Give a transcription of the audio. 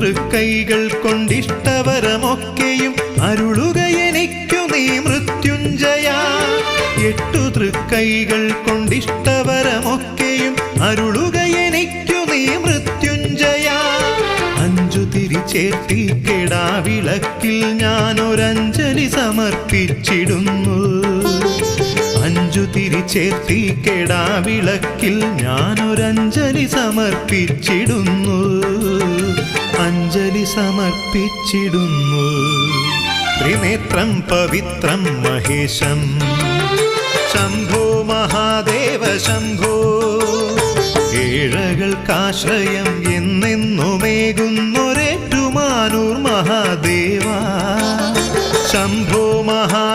തൃക്കൈകൾ കൊണ്ടിഷ്ടവരമൊക്കെയും അരുളുക എനിക്കു നീ മൃത്യുഞ്ജയ. 8 തൃക്കൈകൾ കൊണ്ടിഷ്ടവരമൊക്കെയും അരുളുക എനിക്കു നീ മൃത്യുഞ്ജയ. 5 തിരിച്ചേറ്റി കെടാവിളക്കിൽ ഞാനൊരഞ്ജലി സമർപ്പിച്ചിടുന്നു. 5 തിരിച്ചേറ്റി കെടാവിളക്കിൽ ഞാനൊരഞ്ജലി സമർപ്പിച്ചിടുന്നു. അഞ്ജലി സമർപ്പിച്ചിടുന്നു. ത്രിനേത്രം പവിത്രം മഹേശം ശംഭോ മഹാദേവ ശംഭോ. ഏഴകൾക്കാശ്രയം എന്നെന്നുമേകുന്നൊരേറ്റുമാനൂർ മഹാദേവ ശംഭോ മഹാദേവ.